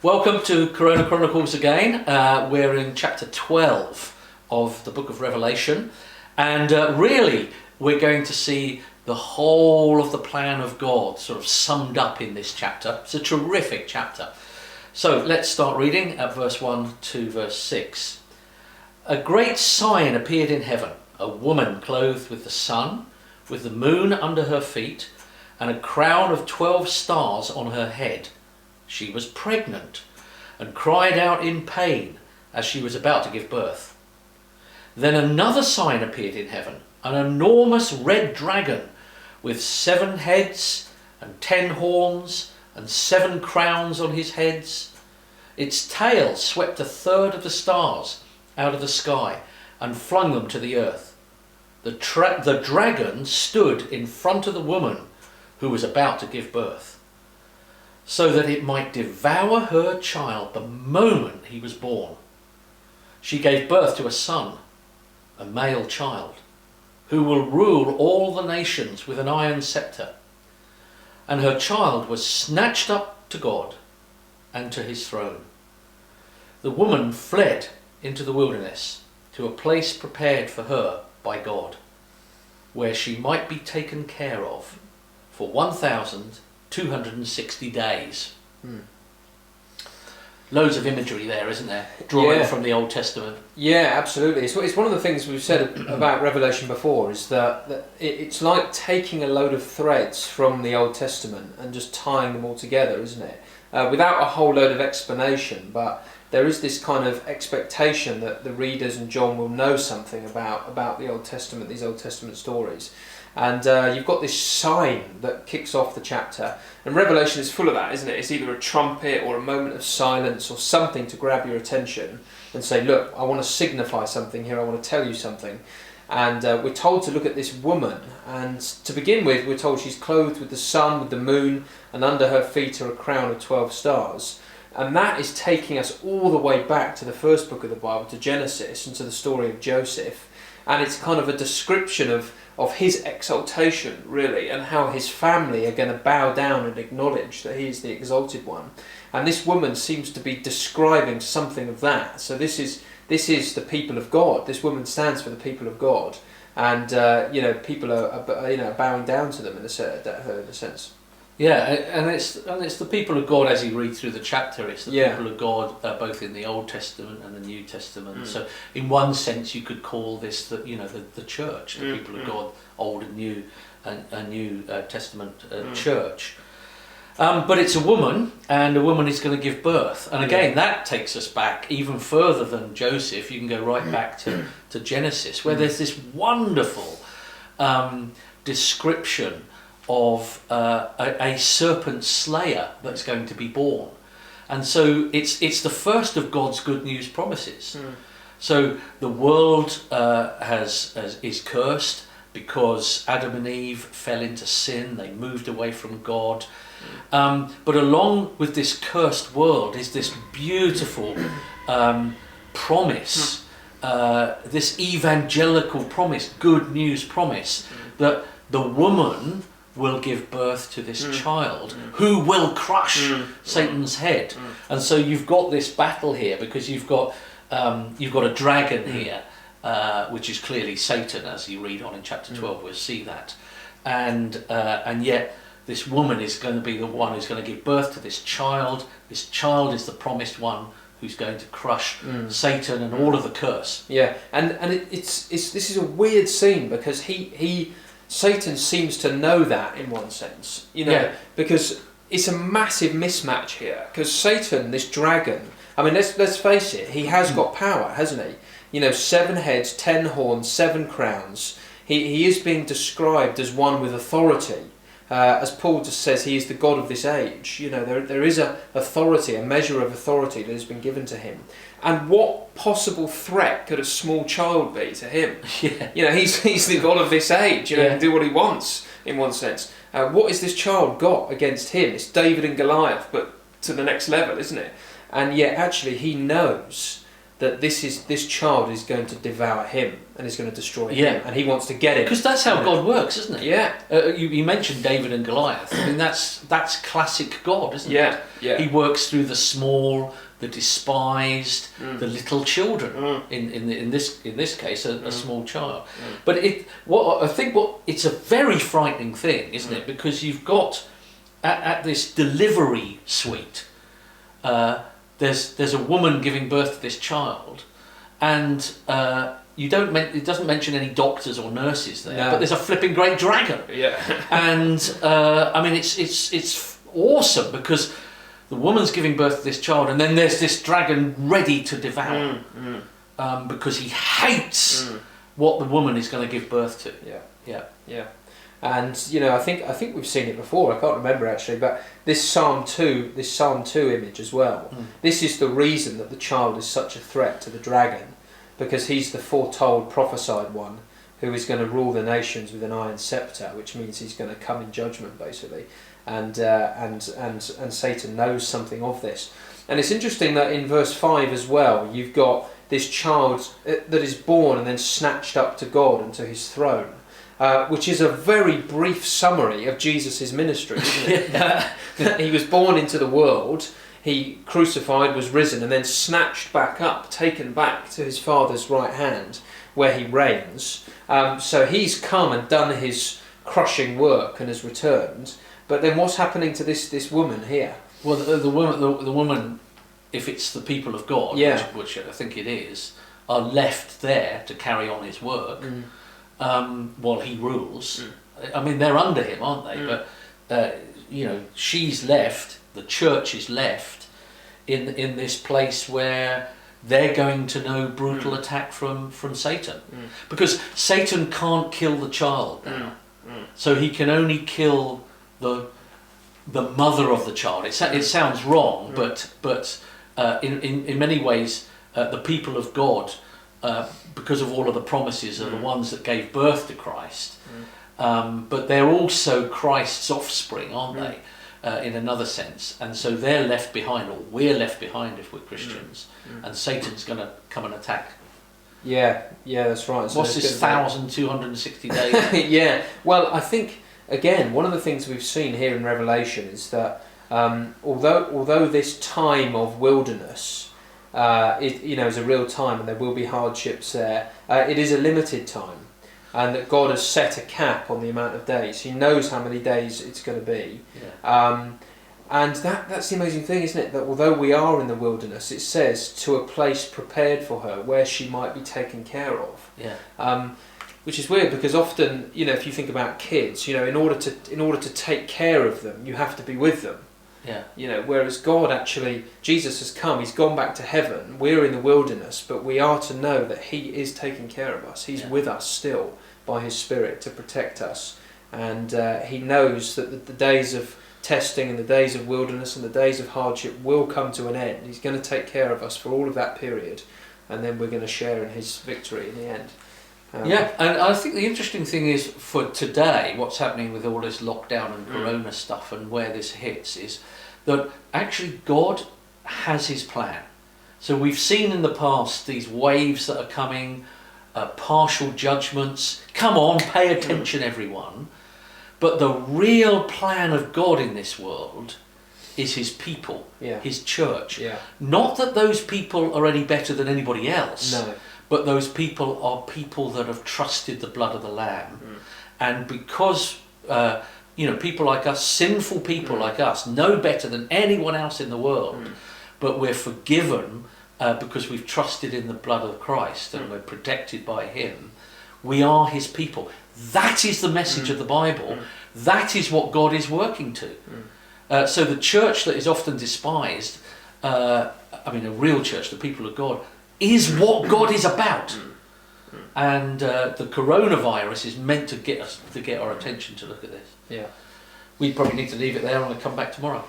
Welcome to Corona Chronicles again. We're in chapter 12 of the book of Revelation, and really we're going to see the whole of the plan of God sort of summed up in this chapter. It's a terrific chapter. So let's start reading at verse 1 to verse 6. A great sign appeared in heaven, a woman clothed with the sun, with the moon under her feet, and a crown of 12 stars on her head. She was pregnant and cried out in pain as she was about to give birth. Then another sign appeared in heaven, an enormous red dragon with 7 heads and 10 horns and 7 crowns on his heads. Its tail swept 1/3 of the stars out of the sky and flung them to the earth. The dragon stood in front of the woman who was about to give birth, so that it might devour her child the moment he was born. She gave birth to a son, a male child, who will rule all the nations with an iron scepter. And her child was snatched up to God and to his throne. The woman fled into the wilderness to a place prepared for her by God, where she might be taken care of for 1,260 days. Loads of imagery there, isn't there? Drawing from the Old Testament. Yeah, absolutely. It's one of the things we've said about Revelation before, is that it's like taking a load of threads from the Old Testament and just tying them all together, isn't it? Without a whole load of explanation, but there is this kind of expectation that the readers and John will know something about the Old Testament, these Old Testament stories. And you've got this sign that kicks off the chapter, and Revelation is full of that, isn't it? It's either a trumpet or a moment of silence or something to grab your attention and say, look, I want to signify something here, I want to tell you something. And we're told to look at this woman, and to begin with we're told she's clothed with the sun, with the moon, and under her feet are a crown of 12 stars. And that is taking us all the way back to the first book of the Bible, to Genesis, and to the story of Joseph. And it's kind of a description of his exaltation, really, and how his family are going to bow down and acknowledge that he is the exalted one. And this woman seems to be describing something of that. So this is the people of God. This woman stands for the people of God, and people are bowing down to them in a sense. Yeah, and it's the people of God as you read through the chapter. It's the people of God both in the Old Testament and the New Testament. So in one sense you could call this the church, the people of God, Old and New Testament church. But it's a woman, and a woman is going to give birth. And again, that takes us back even further than Joseph. You can go right back to Genesis, where there's this wonderful description of a serpent slayer that's going to be born. And so it's the first of God's good news promises. So the world is cursed because Adam and Eve fell into sin. They moved away from God. But along with this cursed world is this beautiful promise, this evangelical promise, good news promise, that the woman will give birth to this child who will crush Satan's head. And so you've got this battle here, because you've got a dragon here, which is clearly Satan, as you read on in chapter 12. We'll see that, and yet this woman is going to be the one who's going to give birth to this child. This child is the promised one who's going to crush Satan and all of the curse. Yeah, and this is a weird scene, because Satan seems to know that in one sense, because it's a massive mismatch here. Because Satan, this dragon, I mean, let's face it, he has got power, hasn't he? 7 heads, 10 horns, 7 crowns. He is being described as one with authority. As Paul just says, he is the God of this age. There is a authority, a measure of authority that has been given to him. And what possible threat could a small child be to him? He's the God of this age. He can do what he wants, in one sense. What has this child got against him? It's David and Goliath, but to the next level, isn't it? And yet, actually, he knows that this child is going to devour him and is going to destroy Yeah. him, and he wants to get him. Because that's how God works, isn't it? Yeah. You mentioned David and Goliath. I mean, that's classic God, isn't it? Yeah. He works through the small, the despised, the little children. In this case, a small child. But it's a very frightening thing, isn't it? Because you've got at this delivery suite. There's a woman giving birth to this child, and it doesn't mention any doctors or nurses there, No. but there's a flipping great dragon. Yeah. And I mean, it's awesome because the woman's giving birth to this child, and then there's this dragon ready to devour, because he hates what the woman is going to give birth to. Yeah. And I think we've seen it before. I can't remember actually, but this Psalm 2 image as well. This is the reason that the child is such a threat to the dragon, because he's the foretold, prophesied one who is going to rule the nations with an iron scepter, which means he's going to come in judgment basically. And Satan knows something of this. And it's interesting that in verse 5 as well, you've got this child that is born and then snatched up to God and to his throne. Which is a very brief summary of Jesus' ministry, isn't it? He was born into the world, he crucified, was risen, and then snatched back up, taken back to his Father's right hand, where he reigns. So he's come and done his crushing work and has returned. But then what's happening to this woman here? Well, the woman, if it's the people of God, which I think it is, are left there to carry on his work. While he rules. I mean, they're under him, aren't they? But she's left, the church is left in this place where they're going to know brutal attack from Satan, because Satan can't kill the child now. So he can only kill the mother of the child. It sounds wrong, but in many ways the people of God, because of all of the promises, are the ones that gave birth to Christ. But they're also Christ's offspring, aren't they? In another sense. And so they're left behind, or we're left behind if we're Christians. And Satan's going to come and attack. Yeah, that's right. So what's this 1,260 days? Yeah, well, I think, again, one of the things we've seen here in Revelation is that although this time of wilderness is a real time and there will be hardships there, it is a limited time, and that God has set a cap on the amount of days. He knows how many days it's going to be. And that's the amazing thing, isn't it, that although we are in the wilderness, it says to a place prepared for her where she might be taken care of. Which is weird, because often, if you think about kids, in order to take care of them, you have to be with them. Whereas God, actually, Jesus has come, he's gone back to heaven, we're in the wilderness, but we are to know that he is taking care of us. He's with us still by his Spirit to protect us, and he knows that the days of testing and the days of wilderness and the days of hardship will come to an end. He's going to take care of us for all of that period, and then we're going to share in his victory in the end. And I think the interesting thing is, for today, what's happening with all this lockdown and corona stuff and where this hits, is that actually God has his plan. So we've seen in the past these waves that are coming, partial judgments. Come on, pay attention, everyone. But the real plan of God in this world is his people, his church. Not that those people are any better than anybody else. No. But those people are people that have trusted the blood of the Lamb. And because, people like us, sinful people like us, know better than anyone else in the world, but we're forgiven because we've trusted in the blood of Christ and we're protected by him. We are his people. That is the message of the Bible. That is what God is working to. So the church that is often despised, a real church, the people of God, is what God is about. And the coronavirus is meant to get our attention to look at this. We probably need to leave it there and I'll come back tomorrow.